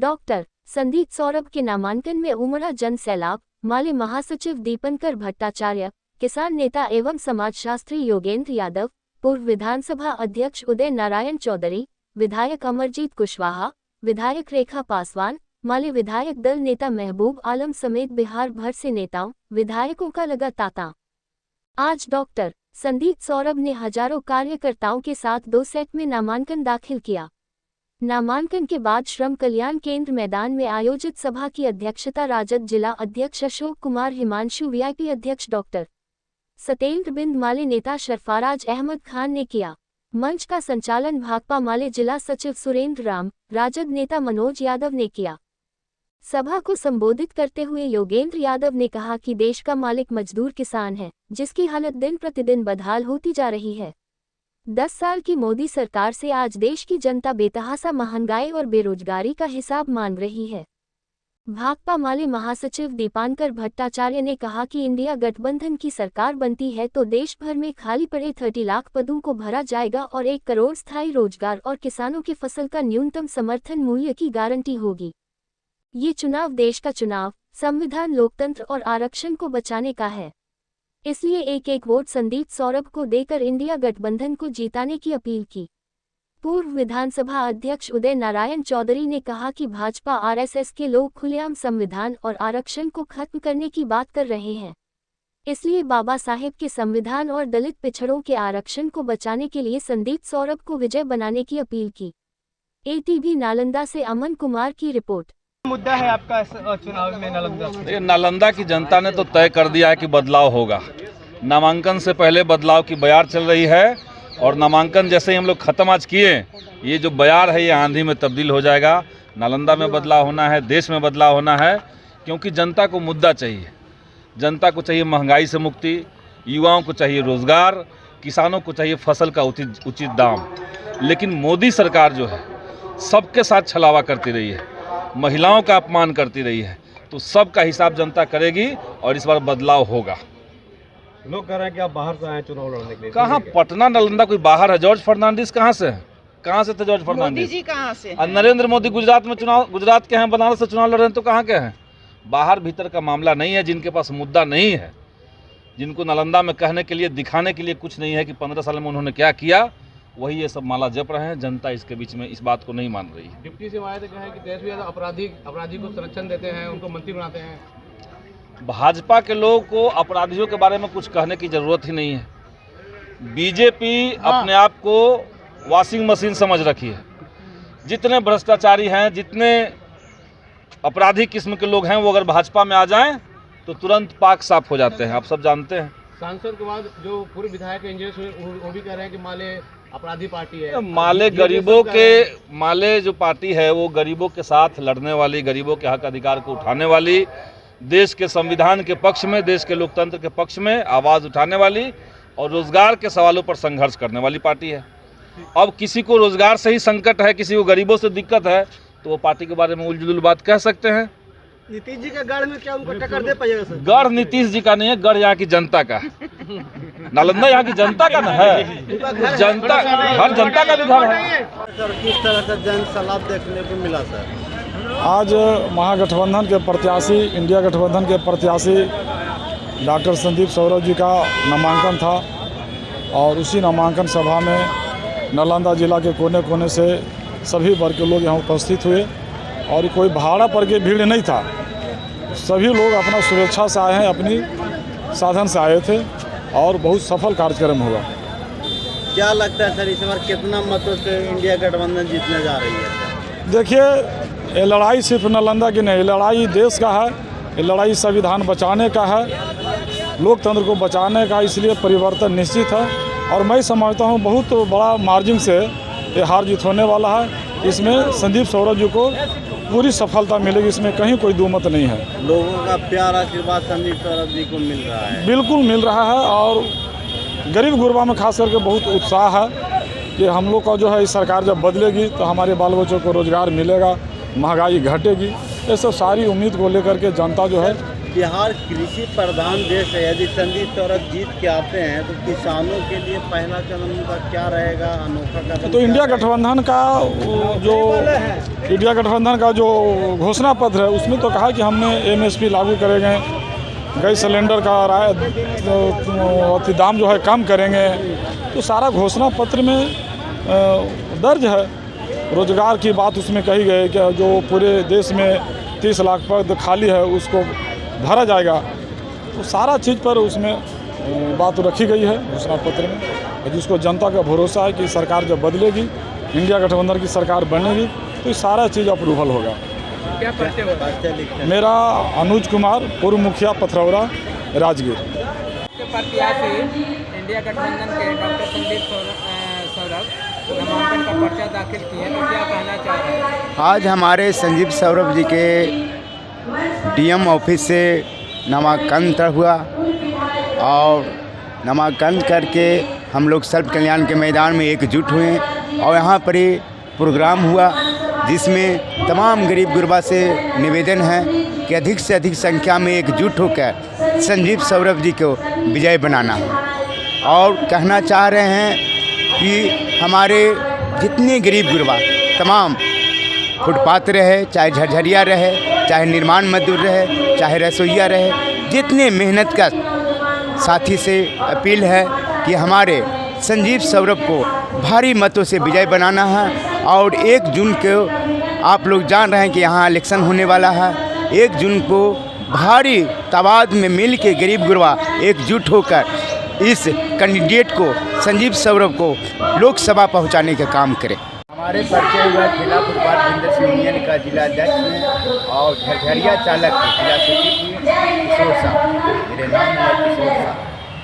Doctor Sandeep Saurabh के नामांकन में उमड़ा जन सैलाब। माले महासचिव दीपंकर भट्टाचार्य, किसान नेता एवं समाजशास्त्री योगेंद्र यादव, पूर्व विधानसभा अध्यक्ष उदय नारायण चौधरी, विधायक अमरजीत कुशवाहा, विधायक रेखा पासवान, माले विधायक दल नेता महबूब आलम समेत बिहार भर से नेताओं विधायकों का लगा तांता। आज डॉक्टर संदीप सौरभ ने हजारों कार्यकर्ताओं के साथ 2 सेट में नामांकन दाखिल किया। नामांकन के बाद श्रम कल्याण केंद्र मैदान में आयोजित सभा की अध्यक्षता राजद जिला अध्यक्ष अशोक कुमार हिमांशु, वीआईपी अध्यक्ष डॉक्टर सतेंद्र बिंद, माले नेता शरफराज अहमद खान ने किया। मंच का संचालन भाकपा माले जिला सचिव सुरेंद्र राम, राजद नेता मनोज यादव ने किया। सभा को संबोधित करते हुए योगेंद्र यादव ने कहा कि देश का मालिक मजदूर किसान है, जिसकी हालत दिन प्रतिदिन बदहाल होती जा रही है। 10 साल की मोदी सरकार से आज देश की जनता बेतहासा महंगाई और बेरोजगारी का हिसाब मांग रही है। भाकपा माले महासचिव दीपंकर भट्टाचार्य ने कहा कि इंडिया गठबंधन की सरकार बनती है तो देश भर में खाली पड़े 30 लाख पदों को भरा जाएगा और 1 करोड़ स्थायी रोजगार और किसानों की फसल का न्यूनतम समर्थन मूल्य की गारंटी होगी। ये चुनाव देश का चुनाव, संविधान, लोकतंत्र और आरक्षण को बचाने का है। इसलिए एक वोट संदीप सौरभ को देकर इंडिया गठबंधन को जीताने की अपील की। पूर्व विधानसभा अध्यक्ष उदय नारायण चौधरी ने कहा कि भाजपा आरएसएस के लोग खुलेआम संविधान और आरक्षण को खत्म करने की बात कर रहे हैं। इसलिए बाबा साहेब के संविधान और दलित पिछड़ों के आरक्षण को बचाने के लिए संदीप सौरभ को विजय बनाने की अपील की। एटीवी नालंदा से अमन कुमार की रिपोर्ट। मुद्दा है आपका चुनाव में नालंदा? देखिए, नालंदा की जनता ने तो तय कर दिया है कि बदलाव होगा। नामांकन से पहले बदलाव की बयार चल रही है और नामांकन जैसे ही हम लोग ख़त्म आज किए, ये जो बयार है ये आंधी में तब्दील हो जाएगा। नालंदा में बदलाव होना है, देश में बदलाव होना है, क्योंकि जनता को मुद्दा चाहिए। जनता को चाहिए महंगाई से मुक्ति, युवाओं को चाहिए रोजगार, किसानों को चाहिए फसल का उचित दाम। लेकिन मोदी सरकार जो है सबके साथ छलावा करती रही है, महिलाओं का अपमान करती रही है, तो सबका हिसाब जनता करेगी और इस बार बदलाव होगा। लोग कह रहे हैं कि आप बाहर से आए चुनाव लड़ने के लिए। कहाँ पटना नालंदा कोई बाहर है? जॉर्ज फर्नांडिस कहाँ से है? कहाँ से थे जॉर्ज फर्नांडिस? मोदी जी कहाँ से? नरेंद्र मोदी गुजरात में चुनाव, गुजरात के हैं, बनारस से चुनाव लड़ रहे हैं, तो कहाँ के हैं? बाहर भीतर का मामला नहीं है। जिनके पास मुद्दा नहीं है, जिनको नालंदा में कहने के लिए, दिखाने के लिए कुछ नहीं है कि 15 साल में उन्होंने क्या किया, वही ये सब माला जप रहे हैं। जनता इसके बीच में इस बात को नहीं मान रही है। डिप्टी सिंह आए थे, कहा कि देश में अपराधी को संरक्षण देते हैं, उनको मंत्री बनाते हैं। भाजपा के लोगों को अपराधियों के बारे में कुछ कहने की जरूरत ही नहीं है। बीजेपी अपने आप को वॉशिंग मशीन समझ रखी है। जितने भ्रष्टाचारी हैं, जितने अपराधी किस्म के लोग हैं, वो अगर भाजपा में आ जाएं तो तुरंत पाक साफ हो जाते हैं। आप सब जानते हैं। सांसद के बाद जो पूर्व विधायक इंजीनियर वो भी कह रहे हैं कि माले अपराधी पार्टी है। माले गरीबों के, माले जो पार्टी है वो गरीबों के साथ लड़ने वाली, गरीबों के हक अधिकार को उठाने वाली, देश के संविधान के पक्ष में, देश के लोकतंत्र के पक्ष में आवाज़ उठाने वाली और रोजगार के सवालों पर संघर्ष करने वाली पार्टी है। अब किसी को रोजगार से ही संकट है, किसी को गरीबों से दिक्कत है, तो वो पार्टी के बारे में उलझुल बात कह सकते हैं। नीतीश जी का गढ़ में क्या उनको टक्कर दे पाएगा सर? गढ़ नीतीश जी का नहीं है, गढ़ यहाँ की जनता का। नालंदा यहाँ की जनता का न है, जनता, हर जनता का भी घर है। सर, किस तरह का जन सलाब देखने को मिला सर? आज महागठबंधन के प्रत्याशी, इंडिया गठबंधन के प्रत्याशी डॉक्टर संदीप सौरभ जी का नामांकन था और उसी नामांकन सभा में नालंदा जिला के कोने कोने से सभी वर्ग के लोग यहाँ उपस्थित हुए और कोई भाड़ा पर के भीड़ नहीं था। सभी लोग अपना सुरक्षा से आए हैं, अपनी साधन से आए थे और बहुत सफल कार्यक्रम हुआ। क्या लगता है सर, इस बार कितना मतों से इंडिया गठबंधन जीतने जा रही है? देखिए, ये लड़ाई सिर्फ नालंदा की नहीं, लड़ाई देश का है, ये लड़ाई संविधान बचाने का है, लोकतंत्र को बचाने का। इसलिए परिवर्तन निश्चित है और मैं समझता हूँ बहुत बड़ा मार्जिन से ये हार जीत होने वाला है। इसमें संदीप सौरभ जी को पूरी सफलता मिलेगी, इसमें कहीं कोई दुमत नहीं है। लोगों का प्यार आशीर्वाद संदीप सौरभ जी को मिल रहा है? बिल्कुल मिल रहा है और गरीब गुरबा में खास करके बहुत उत्साह है कि हम लोग का जो है, इस सरकार जब बदलेगी तो हमारे बाल बच्चों को रोजगार मिलेगा, महंगाई घटेगी। ये सब सारी उम्मीद को लेकर के जनता जो है बिहार कृषि प्रधान देश है, यदि संदीप सौरभ जीत के आते हैं तो किसानों के लिए पहला कदम उनका क्या रहेगा, अनोखा कदम? तो इंडिया गठबंधन का जो घोषणा पत्र है उसमें तो कहा कि हमने MSP लागू करेंगे, गैस सिलेंडर का दाम जो है कम करेंगे। तो सारा घोषणा पत्र में दर्ज है। रोजगार की बात उसमें कही गई कि जो पूरे देश में 30 लाख पद खाली है उसको भरा जाएगा। तो सारा चीज़ पर उसमें बात रखी गई है घोषणा पत्र में, जिसको जनता का भरोसा है कि सरकार जब बदलेगी, इंडिया गठबंधन की सरकार बनेगी तो ये सारा चीज़ अप्रूवल होगा। क्या पर्चे? मेरा अनुज कुमार, पूर्व मुखिया पथरौरा, राजगीर। प्रत्याशी इंडिया गठबंधन के डॉक्टर संदीप सौरभ नामांकन का पर्चा दाखिल किए, तो क्या कहना चाह रहे हैं? आज हमारे संदीप सौरभ जी के DM ऑफिस से नामांकन हुआ और नामांकन करके हम लोग सर्व कल्याण के मैदान में एकजुट हुए और यहाँ पर ही प्रोग्राम हुआ जिसमें तमाम गरीब गुरबा से निवेदन है कि अधिक से अधिक संख्या में एकजुट होकर संदीप सौरभ जी को विजय बनाना है। और कहना चाह रहे हैं कि हमारे जितने गरीब गुरबा तमाम फुटपाथ रहे, चाहे झरझरिया रहे, चाहे निर्माण मजदूर रहे, चाहे रसोइया रहे, जितने मेहनत का साथी से अपील है कि हमारे संदीप सौरभ को भारी मतों से विजय बनाना है। और 1 जून को आप लोग जान रहे हैं कि यहाँ इलेक्शन होने वाला है। 1 जून को भारी तादाद में मिल के गरीब गुरबा एकजुट होकर इस कैंडिडेट को संदीप सौरभ को लोकसभा पहुँचाने का काम करें। हमारे परिचय हुआ ठेला फुटपाथ बिल्डर्स यूनियन का जिला अध्यक्ष हैं और झरझरिया चालक जिला सचिव किशोर साहब, मेरे नाम हुआ किशोर साहब।